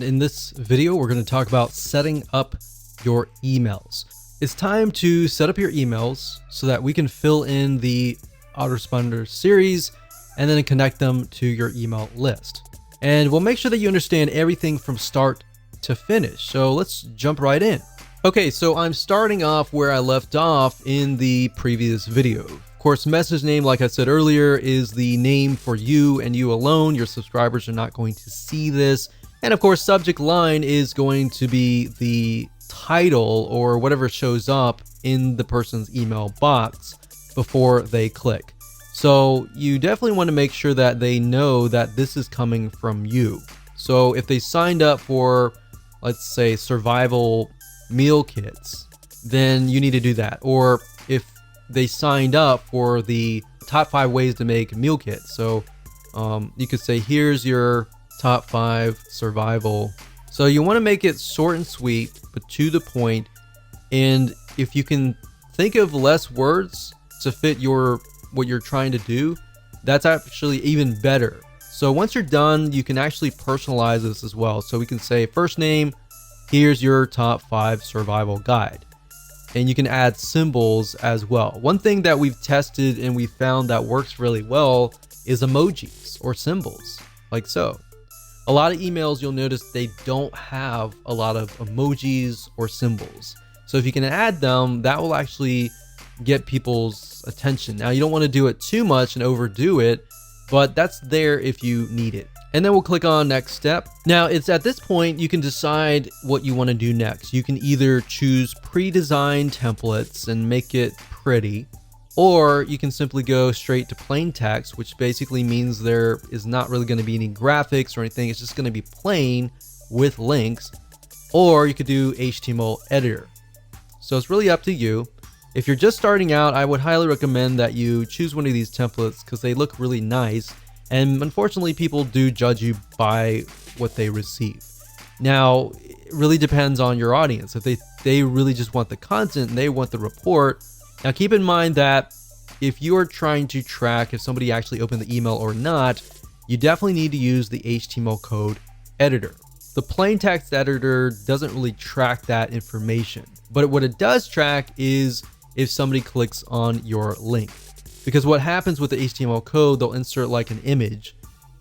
In this video, we're going to talk about setting up your emails. It's time to set up your emails so that we can fill in the autoresponder series and then connect them to your email list. And we'll make sure that you understand everything from start to finish. So let's jump right in. Okay, so I'm starting off where I left off in the previous video. Of course, message name, like I said earlier, is the name for you and you alone. Your subscribers are not going to see this. And of course, subject line is going to be the title or whatever shows up in the person's email box before they click. So you definitely want to make sure that they know that this is coming from you. So if they signed up for, let's say, survival meal kits, then you need to do that. Or if they signed up for the top 5 ways to make meal kits. So you could say, here's your top 5 survival. So you want to make it short and sweet, but to the point. And if you can think of less words to fit what you're trying to do, that's actually even better. So once you're done, you can actually personalize this as well. So we can say first name, here's your top 5 survival guide. And you can add symbols as well. One thing that we've tested and we found that works really well is emojis or symbols, like so. A lot of emails, you'll notice they don't have a lot of emojis or symbols. So if you can add them, that will actually get people's attention. Now, you don't want to do it too much and overdo it, but that's there if you need it. And then we'll click on next step. Now, it's at this point you can decide what you want to do next. You can either choose pre-designed templates and make it pretty, or you can simply go straight to plain text, which basically means there is not really going to be any graphics or anything. It's just going to be plain with links. Or you could do HTML editor. So it's really up to you. If you're just starting out, I would highly recommend that you choose one of these templates because they look really nice. And unfortunately, people do judge you by what they receive. Now, it really depends on your audience. If they really just want the content and they want the report. Now, keep in mind that if you are trying to track if somebody actually opened the email or not, you definitely need to use the HTML code editor. The plain text editor doesn't really track that information, but what it does track is if somebody clicks on your link. Because what happens with the HTML code, they'll insert like an image,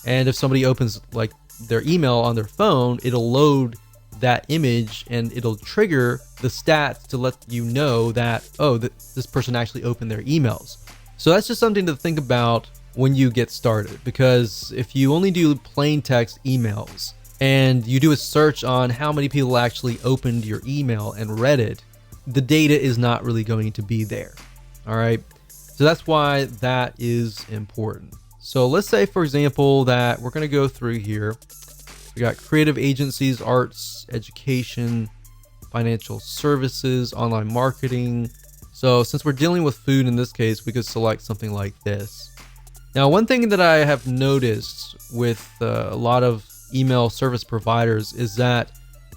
and if somebody opens like their email on their phone, it'll load that image and it'll trigger the stats to let you know that, oh, this person actually opened their emails. So that's just something to think about when you get started, because if you only do plain text emails and you do a search on how many people actually opened your email and read it, the data is not really going to be there. All right. So that's why that is important. So let's say, for example, that we're going to go through here. We got creative agencies, arts, education, financial services, online marketing. So since we're dealing with food in this case, we could select something like this. Now, one thing that I have noticed with a lot of email service providers is that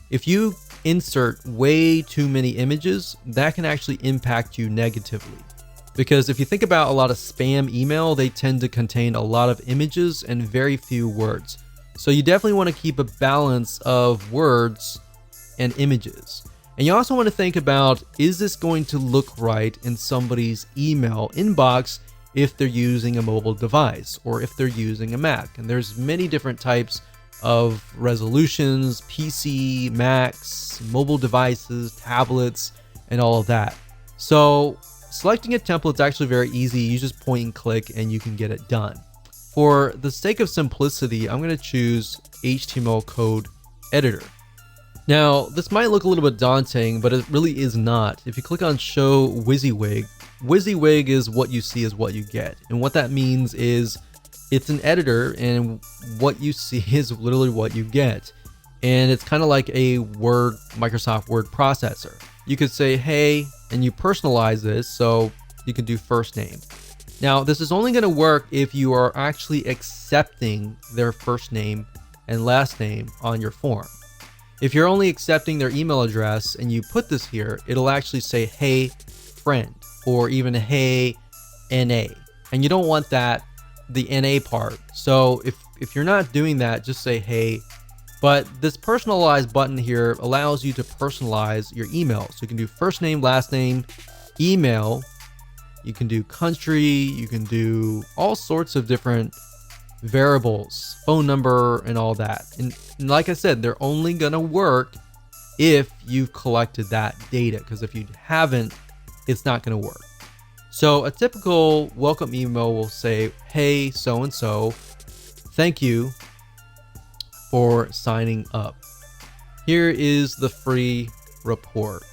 if you insert way too many images, that can actually impact you negatively. Because if you think about a lot of spam email, they tend to contain a lot of images and very few words. So you definitely want to keep a balance of words and images. And you also want to think about, is this going to look right in somebody's email inbox if they're using a mobile device or if they're using a Mac? And there's many different types of resolutions, PC, Macs, mobile devices, tablets, and all of that. So selecting a template is actually very easy. You just point and click and you can get it done. For the sake of simplicity, I'm going to choose HTML code editor. Now, this might look a little bit daunting, but it really is not. If you click on show WYSIWYG, WYSIWYG is what you see is what you get. And what that means is it's an editor and what you see is literally what you get. And it's kind of like a Microsoft Word processor. You could say, hey, and you personalize this. So you can do first name. Now, this is only going to work if you are actually accepting their first name and last name on your form. If you're only accepting their email address and you put this here, it'll actually say, hey, friend, or even hey, NA. And you don't want that, the NA part. So if you're not doing that, just say, hey, But this personalized button here allows you to personalize your email. So you can do first name, last name, email, you can do country, you can do all sorts of different variables, phone number, and all that. And like I said, they're only gonna work if you've collected that data, because if you haven't, it's not gonna work. So a typical welcome email will say, hey, so-and-so, thank you for signing up. Here is the free report,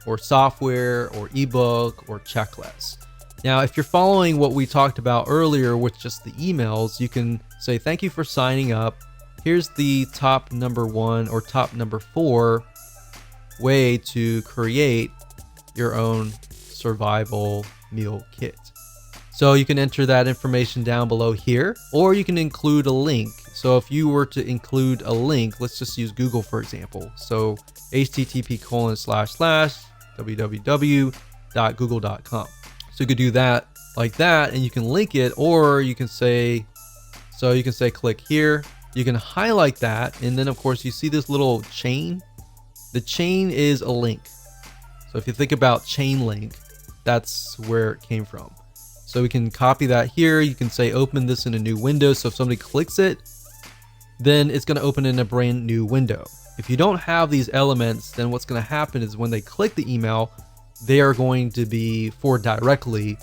or software, or ebook, or checklist. Now, if you're following what we talked about earlier with just the emails, you can say, thank you for signing up. Here's the top number 1 or top number 4 way to create your own survival meal kit. So you can enter that information down below here, or you can include a link. So if you were to include a link, let's just use Google for example. So http://www.google.com. So you could do that like that, and you can link it, or you can say, click here. You can highlight that, and then of course you see this little chain. The chain is a link. So if you think about chain link, that's where it came from. So we can copy that here. You can say open this in a new window. So if somebody clicks it, then it's going to open in a brand new window. If you don't have these elements, then what's going to happen is when they click the email, they are going to be forwarded directly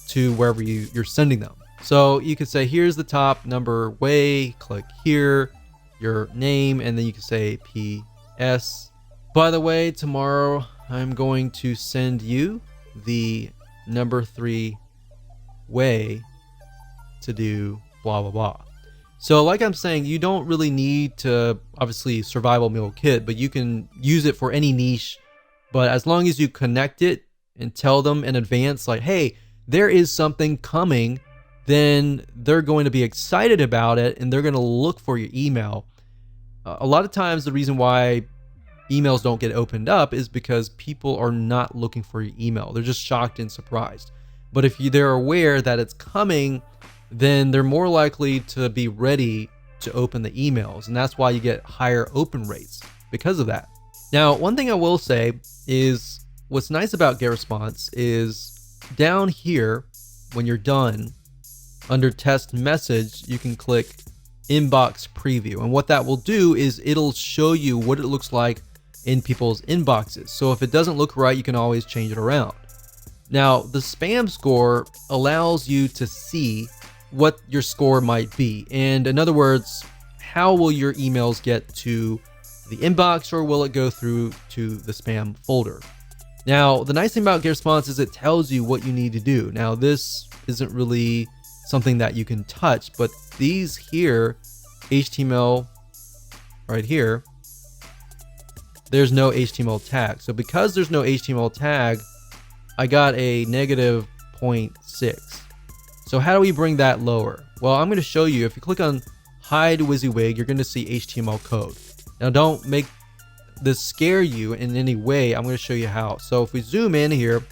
to wherever you're sending them. So you could say, here's the top number way, click here, your name, and then you can say PS. By the way, tomorrow I'm going to send you the number 3 way to do blah, blah, blah. So like I'm saying, you don't really need to, obviously, survival meal kit, but you can use it for any niche. But as long as you connect it and tell them in advance, like, hey, there is something coming, then they're going to be excited about it and they're going to look for your email. A lot of times the reason why emails don't get opened up is because people are not looking for your email. They're just shocked and surprised. But if they're aware that it's coming, then they're more likely to be ready to open the emails. And that's why you get higher open rates because of that. Now, one thing I will say is what's nice about GetResponse is down here, when you're done, under test message, you can click inbox preview. And what that will do is it'll show you what it looks like in people's inboxes. So if it doesn't look right, you can always change it around. Now, the spam score allows you to see what your score might be. And in other words, how will your emails get to the inbox, or will it go through to the spam folder? Now, the nice thing about GetResponse is it tells you what you need to do. Now, this isn't really something that you can touch, but these here, HTML right here, there's no HTML tag. So because there's no HTML tag, I got a negative 0.6. So how do we bring that lower? Well, I'm going to show you. If you click on hide WYSIWYG, you're going to see HTML code. Now, don't make this scare you in any way. I'm going to show you how. So if we zoom in here,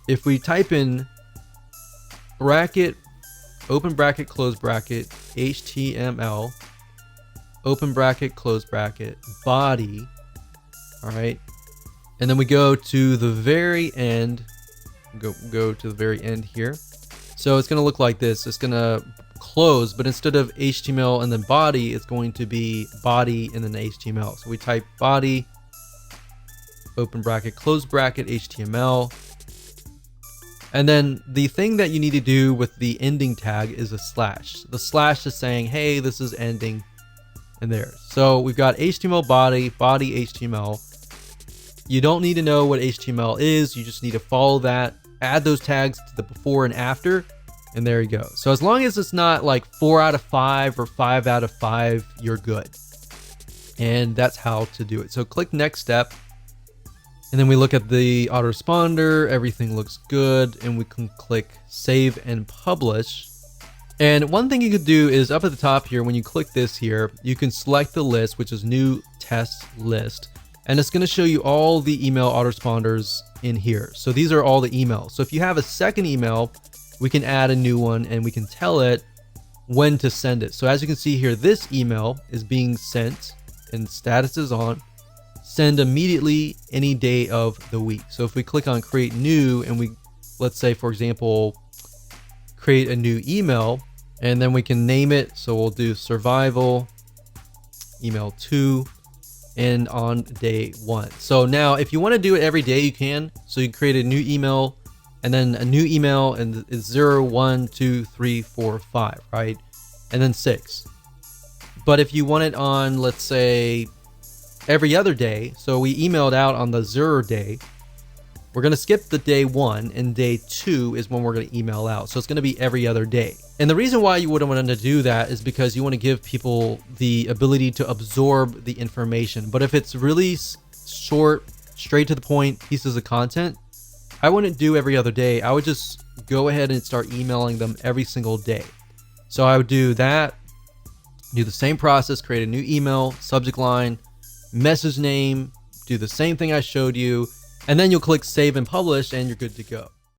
if we type in bracket, open bracket, close bracket, HTML, open bracket, close bracket, body, all right, and then we go to the very end, go to the very end here. So it's going to look like this. It's going to close, but instead of HTML and then body, it's going to be body and then HTML. So we type body, open bracket, close bracket, HTML. And then the thing that you need to do with the ending tag is a slash. The slash is saying, hey, this is ending, and there. So we've got HTML body, body HTML. You don't need to know what HTML is. You just need to follow that, add those tags to the before and after, and there you go. So as long as it's not like 4 out of 5 or 5 out of 5, you're good. And that's how to do it. So click next step. And then we look at the autoresponder, everything looks good, and we can click save and publish. And one thing you could do is up at the top here, when you click this here, you can select the list, which is new test list. And it's going to show you all the email autoresponders in here. So these are all the emails. So if you have a second email, we can add a new one and we can tell it when to send it. So as you can see here, this email is being sent and status is on, send immediately any day of the week. So if we click on create new and we, let's say for example, create a new email, and then we can name it. So we'll do survival email 2 and on day 1. So now if you want to do it every day, you can. So you create a new email and then a new email, and it's 0, 1, 2, 3, 4, 5, right? And then 6. But if you want it on, let's say, every other day, so we emailed out on the 0 day, we're going to skip the day 1, and day 2 is when we're going to email out. So it's going to be every other day. And the reason why you wouldn't want to do that is because you want to give people the ability to absorb the information. But if it's really short, straight to the point pieces of content, I wouldn't do every other day. I would just go ahead and start emailing them every single day. So I would do that, do the same process, create a new email, subject line, message name, do the same thing I showed you, and then you'll click save and publish and you're good to go.